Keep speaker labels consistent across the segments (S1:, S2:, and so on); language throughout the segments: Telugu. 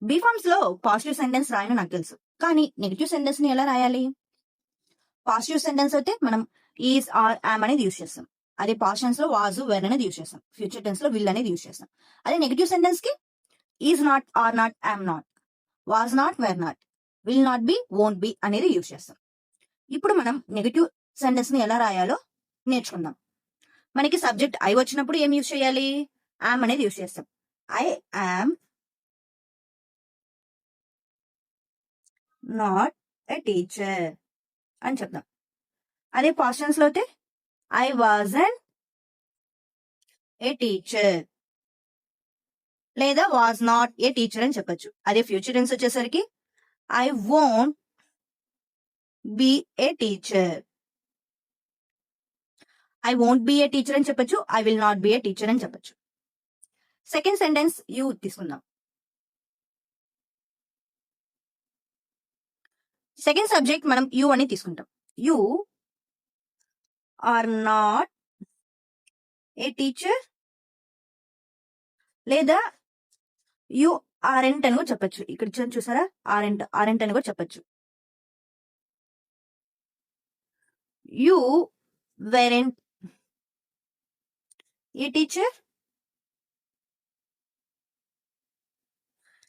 S1: బీ ఫార్మ్స్ లో పాజిటివ్ సెంటెన్స్ రాయని నాకు తెలుసు, కానీ నెగిటివ్ సెంటెన్స్ ని ఎలా రాయాలి? పాజిటివ్ సెంటెన్స్ అయితే మనం ఈజ్ ఆర్ యామ్ అనేది యూజ్ చేస్తాం. అదే పాస్ట్ టెన్స్ లో వాజ్ వెర్ అనేది యూజ్ చేస్తాం. ఫ్యూచర్ టెన్స్ లో విల్ అనేది యూజ్ చేస్తాం. అదే నెగిటివ్ సెంటెన్స్ కి is not, are not, am not, was not, were not, will not be, won't be అనేది యూజ్ చేస్తాం. ఇప్పుడు మనం నెగిటివ్ సెంటెన్స్ ని ఎలా రాయాలో నేర్చుకుందాం. మనకి సబ్జెక్ట్ ఐ వచ్చినప్పుడు ఏం యూజ్ చేయాలి? యామ్ అనేది యూజ్ చేస్తాం. I am not a teacher అని చెప్తాం. అదే పాస్ట్ టెన్స్ లో అయితే ఐ వాజంట్ ఏ టీచర్ లేదా వాజ్ నాట్ ఏ టీచర్ అని చెప్పొచ్చు. అదే ఫ్యూచర్ టెన్స్ వచ్చేసరికి I won't be a teacher. I won't be a teacher అని చెప్పొచ్చు, I will not be a teacher అని చెప్పొచ్చు. సెకండ్ సెంటెన్స్ యూ తీసుకుందాం. సెకండ్ సబ్జెక్ట్ మనం యూ అని తీసుకుంటాం. You are not a teacher లేదా యూ ఆరెంట్ అని కూడా చెప్పొచ్చు. ఇక్కడ చూసారా, ఆరెంట్ అని కూడా చెప్పొచ్చు. యూ వెరెంట్ ఏ టీచర్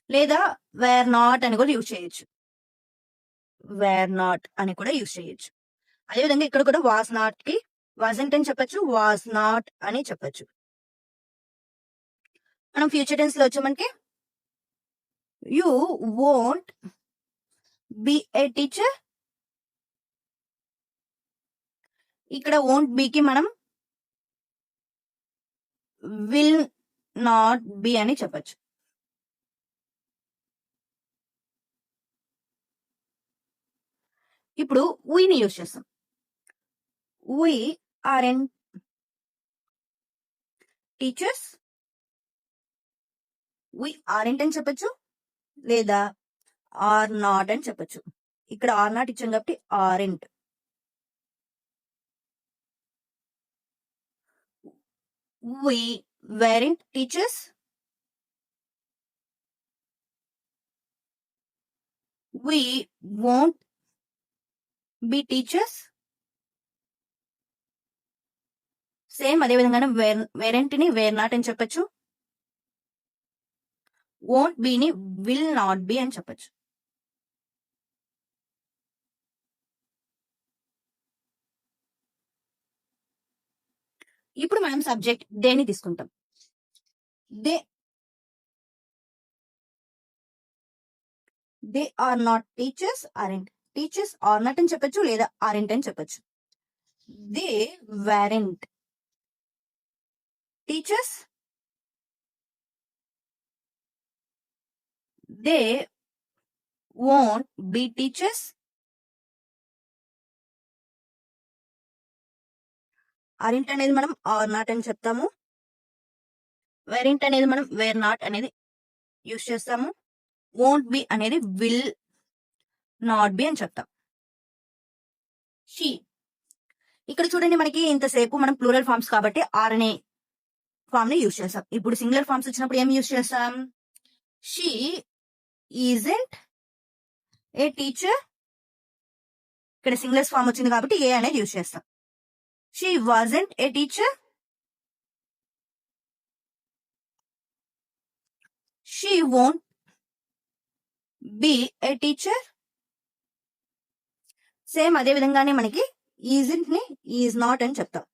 S1: లేదా వేర్ నాట్ అని కూడా యూజ్ చేయొచ్చు. వేర్ నాట్ అని కూడా యూజ్ చేయొచ్చు. అదేవిధంగా ఇక్కడ కూడా వాజ్ నాట్ కి వాజంట్ అని చెప్పొచ్చు, వాజ్ నాట్ అని చెప్పొచ్చు. మనం ఫ్యూచర్ టెన్స్ లో వచ్చామంటే you won't be a teacher. ఇక్కడ వోంట్ బి కి మనం విల్ నాట్ బి అని చెప్పొచ్చు. ఇప్పుడు వీని యూజ్ చేస్తాం. We are an teachers. We aren't అని చెప్పొచ్చు లేదా ఆర్ నాట్ అని చెప్పొచ్చు. ఇక్కడ ఆర్ నాట్ ఇచ్చాం కాబట్టి aren't. We weren't teachers. We won't be teachers. Same అదే విధంగానే వేరెంట్ ని వేర్ నాట్ అని చెప్పొచ్చు, వోంట్ బి ని విల్ నాట్ బి అని చెప్పొచ్చు. ఇప్పుడు మనం సబ్జెక్ట్ దేని తీసుకుంటాం. They are not teachers aren't. Teachers are not అని చెప్పొచ్చు లేదా ఆరెంట్ అని చెప్పొచ్చు. They weren't teachers. They won't be teachers. Aren't అనేది మనం ఆర్ నాట్ అని చెప్తాము. వేరెంట్ అనేది మనం వేర్ నాట్ అనేది యూజ్ చేస్తాము. వోంట్ బి అనేది విల్ నాట్ బి అని చెప్తాం. షీ. ఇక్కడ చూడండి, మనకి ఇంతసేపు మనం ప్లూరల్ ఫార్మ్స్ కాబట్టి ఆర్ అనే ఫామ్ ని యూజ్ చేస్తాం. ఇప్పుడు సింగులర్ ఫార్మ్స్ వచ్చినప్పుడు ఏం యూజ్ చేస్తాం? She isn't A teacher. ఇక్కడ సింగులర్ ఫామ్ వచ్చింది కాబట్టి ఏ అనేది యూజ్ చేస్తాం. She wasn't a teacher. She won't be a teacher. Same అదే విధంగానే మనకి ఈజంట్ ని ఈజ్ నాట్ అని చెప్తాం,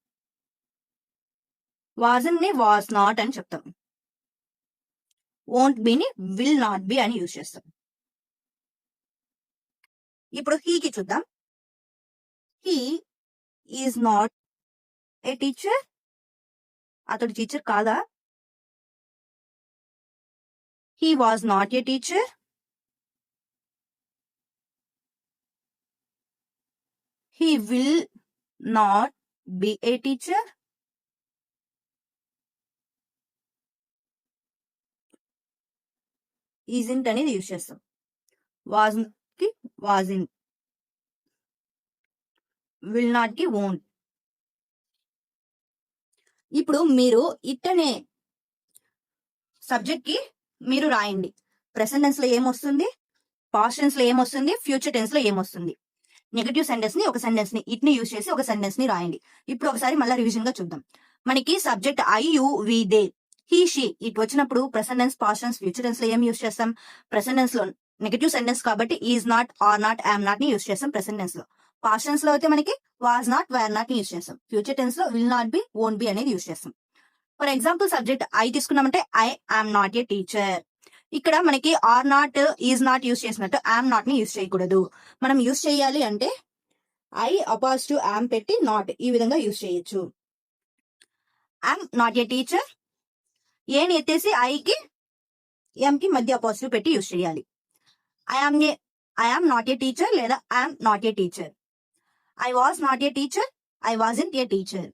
S1: వాజంట్ ని వాజ్ నాట్ అని చెప్తాం, వోంట్ బి ని విల్ నాట్ బి అని యూజ్ చేస్తాం. ఇప్పుడు హీకి చూద్దాం. He is not a teacher. అతడు టీచర్ కాదా? He was not a teacher. He will not be a teacher. Isn't అనేది యూజ్ చేస్తాం. వాజ్ కి వాజింట్, విల్ నాట్ కి వోంట్. ఇప్పుడు మీరు ఇట్ అనే సబ్జెక్ట్ కి మీరు రాయండి. ప్రెసెంట్ టెన్స్ లో ఏమొస్తుంది, పాస్ట్ టెన్స్ లో ఏమొస్తుంది, ఫ్యూచర్ టెన్స్ లో ఏమొస్తుంది. నెగటివ్ సెంటెన్స్ ని, ఒక సెంటెన్స్ ని, ఇట్ని యూజ్ చేసి ఒక సెంటెన్స్ ని రాయండి. ఇప్పుడు ఒకసారి మళ్ళీ రివిజన్ గా చూద్దాం. మనకి subject I, you, we, they, he, she ఇటు వచ్చినప్పుడు present tense, past tense, future tense లో ఏం యూజ్ చేస్తాం? ప్రెసెంట్ టెన్స్ లో నెగటివ్ సెంటెన్స్ కాబట్టి is not, are not, am not ని యూజ్ చేస్తాం ప్రెసెంట్ టెన్స్ లో. పాస్ట్ టెన్స్ లో అయితే మనకి వాజ్ నాట్, వేర్ నాట్ ని యూజ్ చేస్తాం. ఫ్యూచర్ టెన్స్ లో will not be, won't be అనేది యూజ్ చేస్తాం. ఫర్ ఎగ్జాంపుల్ సబ్జెక్ట్ ఐ తీసుకున్నామంటే I am not a teacher. ఇక్కడ మనకి are not, is not use చేసినట్టు యామ్ నాట్ ని యూజ్ చేయకూడదు. మనం యూజ్ చేయాలి అంటే ఐ అపాజిటివ్ యామ్ పెట్టి నాట్ ఈ విధంగా యూజ్ చేయొచ్చు. యామ్ నాట్ ఏ టీచర్, ఏని ఎత్తేసి ఐకి ఎం కి మధ్య అపాజిటివ్ పెట్టి యూజ్ చేయాలి. I am not a teacher లేదా I'm not a teacher. I was not a teacher, I wasn't a teacher.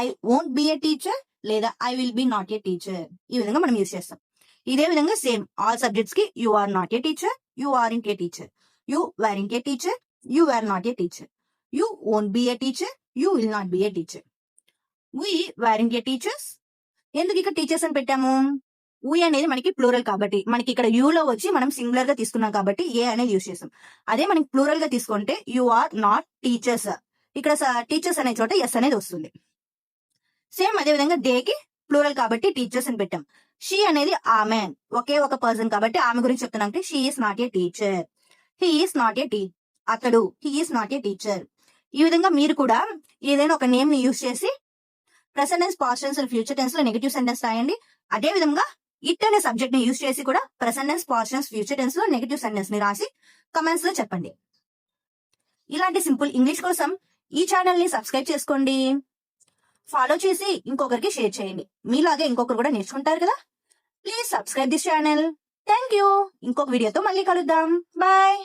S1: I won't be a teacher లేదా I will be not a teacher. ఈ విధంగా మనం యూజ్ చేస్తాం. ఇదే విధంగా సేమ్ ఆల్ సబ్జెక్ట్స్ కి you are not a teacher, you aren't a teacher, you weren't a teacher, you were not a teacher, you won't be a teacher, you will not be a teacher. We weren't a teachers. ఎందుకు ఇక్కడ టీచర్స్ అని పెట్టాము? వి అనేది మనకి ప్లూరల్ కాబట్టి, మనకి ఇక్కడ యూ లో వచ్చి మనం సింగులర్ గా తీసుకున్నాం కాబట్టి ఏ అనేది యూజ్ చేస్తాం. అదే మనకి ప్లూరల్ గా తీసుకుంటే యు ఆర్ నాట్ టీచర్స్, ఇక్కడ టీచర్స్ అనే చోట ఎస్ అనేది వస్తుంది. సేమ్ అదే విధంగా దే కి ప్లూరల్ కాబట్టి టీచర్స్ అని పెట్టాం. షీ అనేది ఆమె, ఒకే ఒక పర్సన్ కాబట్టి ఆమె గురించి చెప్తున్నాం. She is not a teacher, he is not a అతడు, he is not a teacher. ఈ విధంగా మీరు కూడా ఏదైనా ఒక నేమ్ ని యూజ్ చేసి present tense, past tense, future tense లో నెగటివ్ సెంటెన్స్ రాయండి. అదే విధంగా ఇట్ అనే సబ్జెక్ట్ ని యూజ్ చేసి కూడా present tense, past tense, future tense లో నెగటివ్ సెంటెన్స్ ని రాసి కమెంట్స్ లో చెప్పండి. ఇలాంటి సింపుల్ ఇంగ్లీష్ కోసం ఈ ఛానల్ ని సబ్స్క్రైబ్ చేసుకోండి, ఫాలో చేసి ఇంకొకరికి షేర్ చేయండి. మీలాగే ఇంకొకరు కూడా నేర్చుకుంటారు కదా. Please subscribe this channel. Thank you. ఇంకొక వీడియోతో మళ్ళీ కలుద్దాం. బాయ్.